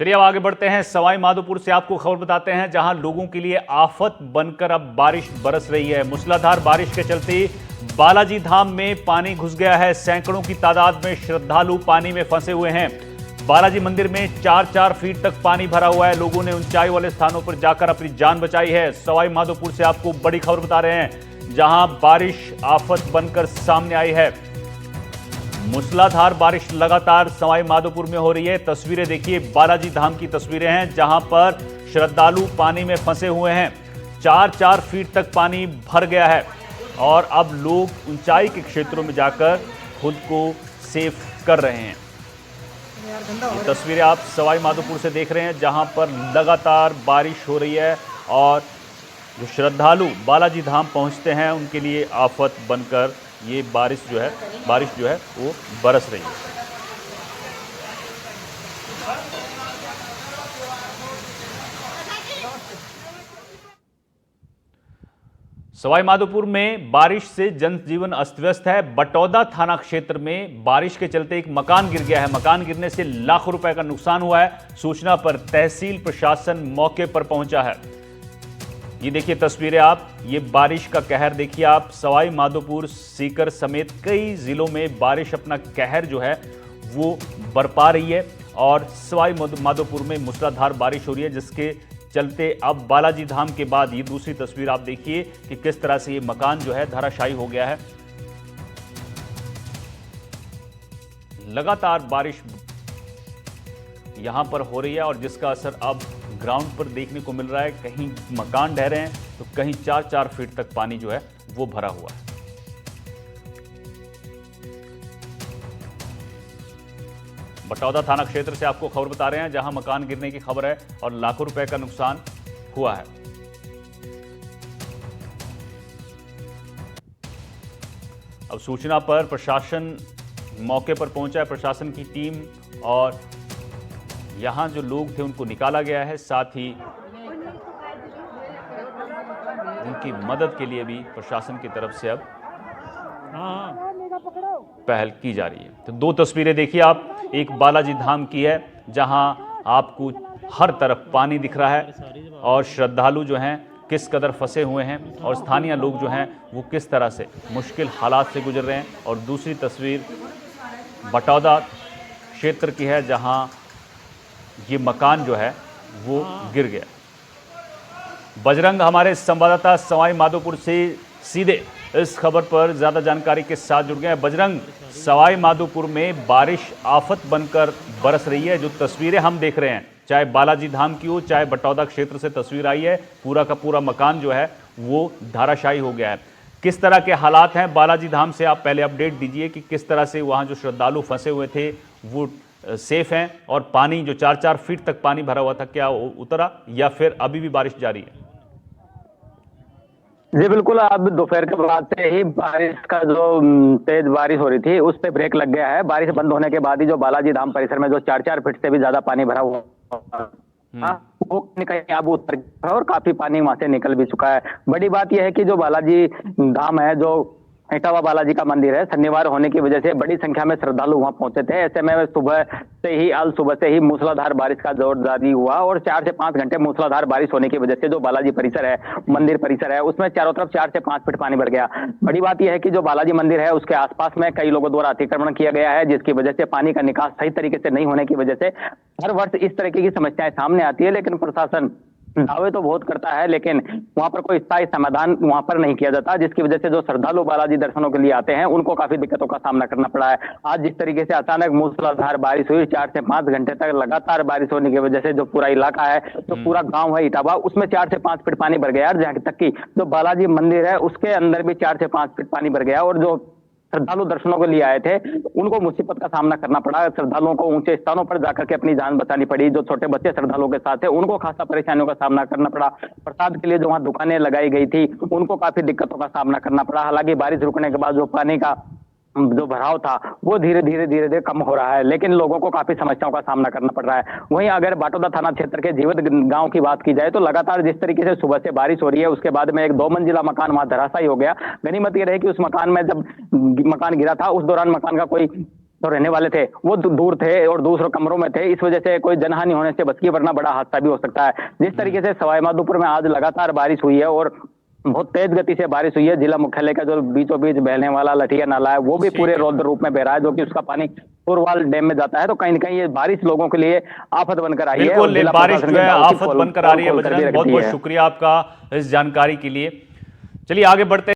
चलिए अब आगे बढ़ते हैं। सवाई माधोपुर से आपको खबर बताते हैं, जहां लोगों के लिए आफत बनकर अब बारिश बरस रही है। मूसलाधार बारिश के चलते बालाजी धाम में पानी घुस गया है। सैकड़ों की तादाद में श्रद्धालु पानी में फंसे हुए हैं। बालाजी मंदिर में 4-4 फीट तक पानी भरा हुआ है। लोगों ने ऊंचाई वाले स्थानों पर जाकर अपनी जान बचाई है। सवाई माधोपुर से आपको बड़ी खबर बता रहे हैं, जहां बारिश आफत बनकर सामने आई है। मूसलाधार बारिश लगातार सवाई माधोपुर में हो रही है। तस्वीरें देखिए, बालाजी धाम की तस्वीरें हैं, जहां पर श्रद्धालु पानी में फंसे हुए हैं। 4-4 फीट तक पानी भर गया है और अब लोग ऊंचाई के क्षेत्रों में जाकर खुद को सेफ कर रहे हैं। ये तस्वीरें आप सवाई माधोपुर से देख रहे हैं, जहां पर लगातार बारिश हो रही है और जो श्रद्धालु बालाजी धाम पहुंचते हैं उनके लिए आफत बनकर ये बारिश जो है वो बरस रही है। सवाई माधोपुर में बारिश से जनजीवन अस्त व्यस्त है। बटौदा थाना क्षेत्र में बारिश के चलते एक मकान गिर गया है। मकान गिरने से लाखों रुपए का नुकसान हुआ है। सूचना पर तहसील प्रशासन मौके पर पहुंचा है। ये देखिए तस्वीरें आप, ये बारिश का कहर देखिए आप। सवाई माधोपुर, सीकर समेत कई जिलों में बारिश अपना कहर जो है वो बरपा रही है और सवाई माधोपुर में मूसलाधार बारिश हो रही है, जिसके चलते अब बालाजी धाम के बाद ये दूसरी तस्वीर आप देखिए कि किस तरह से ये मकान जो है धराशायी हो गया है। लगातार बारिश यहां पर हो रही है और जिसका असर अब ग्राउंड पर देखने को मिल रहा है। कहीं मकान ढह रहे हैं तो कहीं 4-4 फीट तक पानी जो है वो भरा हुआ है। बटौदा थाना क्षेत्र से आपको खबर बता रहे हैं, जहां मकान गिरने की खबर है और लाखों रुपए का नुकसान हुआ है। अब सूचना पर प्रशासन मौके पर पहुंचा है। प्रशासन की टीम और यहां जो लोग थे उनको निकाला गया है। साथ ही उनकी मदद के लिए भी प्रशासन की तरफ से अब पहल की जा रही है। तो दो तस्वीरें देखिए आप, एक बालाजी धाम की है, जहां आपको हर तरफ पानी दिख रहा है और श्रद्धालु जो हैं किस कदर फंसे हुए हैं और स्थानीय लोग जो हैं वो किस तरह से मुश्किल हालात से गुजर रहे हैं। और दूसरी तस्वीर बटौदा क्षेत्र की है, जहां ये मकान जो है वो गिर गया। बजरंग हमारे संवाददाता सवाई माधोपुर से सीधे इस खबर पर ज्यादा जानकारी के साथ जुड़ गए हैं। बजरंग, सवाई माधोपुर में बारिश आफत बनकर बरस रही है। जो तस्वीरें हम देख रहे हैं, चाहे बालाजी धाम की हो चाहे बटौदा क्षेत्र से तस्वीर आई है, पूरा का पूरा मकान जो है वो धाराशायी हो गया है। किस तरह के हालात हैं बालाजी धाम से, आप पहले अपडेट दीजिए कि किस तरह से वहाँ जो श्रद्धालु फंसे हुए थे वो सेफ हैं और पानी जो 4-4 फीट तक पानी भरा हुआ था, क्या उतरा या फिर अभी भी बारिश जारी है? जी बिल्कुल, अब दोपहर के बाद से ही बारिश का जो तेज बारिश हो रही थी उस पे ब्रेक लग गया है। बारिश बंद होने के बाद ही जो बालाजी धाम परिसर में जो 4-4 फीट से भी ज्यादा पानी भरा हुआ वो कहीं अब उतर गया है और काफी पानी वहां से निकल भी चुका है। बड़ी बात यह है कि जो बालाजी धाम है, जो इटावा बालाजी का मंदिर है, शनिवार होने की वजह से बड़ी संख्या में श्रद्धालु वहां पहुंचे थे। ऐसे में सुबह से ही मूसलाधार बारिश का जोर जारी हुआ और 4 से 5 घंटे मूसलाधार बारिश होने की वजह से जो बालाजी परिसर है, मंदिर परिसर है, उसमें चारों तरफ 4 से 5 फीट पानी भर गया। बड़ी बात यह है कि जो बालाजी मंदिर है उसके आसपास में कई लोगों द्वारा अतिक्रमण किया गया है, जिसकी वजह से पानी का निकास सही तरीके से नहीं होने की वजह से हर वर्ष इस तरीके की समस्याएं सामने आती है। लेकिन प्रशासन दावे तो बहुत करता है, लेकिन वहां पर कोई स्थायी समाधान वहां पर नहीं किया जाता, जिसकी वजह से जो श्रद्धालु बालाजी दर्शनों के लिए आते हैं उनको काफी दिक्कतों का सामना करना पड़ा है। आज जिस तरीके से अचानक मूसलाधार बारिश हुई, 4 से 5 घंटे तक लगातार बारिश होने की वजह से जो पूरा इलाका है, जो पूरा गांव है इटावा, उसमें 4 से 5 फीट पानी भर गया। जहां तक की जो बालाजी मंदिर है उसके अंदर भी 4 से 5 फीट पानी भर गया और जो श्रद्धालु दर्शनों के लिए आए थे उनको मुसीबत का सामना करना पड़ा। श्रद्धालुओं को ऊंचे स्थानों पर जाकर के अपनी जान बचानी पड़ी। जो छोटे बच्चे श्रद्धालुओं के साथ थे उनको खासा परेशानियों का सामना करना पड़ा। प्रसाद के लिए जो वहां दुकानें लगाई गई थी उनको काफी दिक्कतों का सामना करना पड़ा। हालांकि बारिश रुकने के बाद जो पानी का जो भराव था वो धीरे धीरे कम हो रहा है, लेकिन लोगों को काफी समस्याओं का सामना करना पड़ रहा है। वहीं अगर बटौदा थाना क्षेत्र के जीवत गांव की बात की जाए तो लगातार जिस तरीके से सुबह से बारिश हो रही है, उसके बाद में एक 2 मंजिला मकान वहां धराशायी हो गया। गनीमत ये रही कि उस मकान में जब मकान गिरा था उस दौरान मकान का कोई जो रहने वाले थे वो दूर थे और दूसरे कमरों में थे। इस वजह से कोई जनहानि होने से बच गई, वरना बड़ा हादसा भी हो सकता है। जिस तरीके से सवाई माधोपुर में आज लगातार बारिश हुई है और बहुत तेज गति से बारिश हुई है, जिला मुख्यालय का जो बीचों बीच बहने वाला लठिया नाला है वो भी पूरे रौद्र रूप में बह रहा है, जो कि उसका पानी पुरवाल डैम में जाता है। तो कहीं ना कहीं ये बारिश लोगों के लिए आफत बनकर आई है। बिल्कुल, जिला बारिश प्रशासन जो के है दाव की आफत पोल बनकर आ रही है। खोल कर भी बजरंग, रख बहुत दी बहुत है। शुक्रिया आपका इस जानकारी के लिए। चलिए आगे बढ़ते हैं।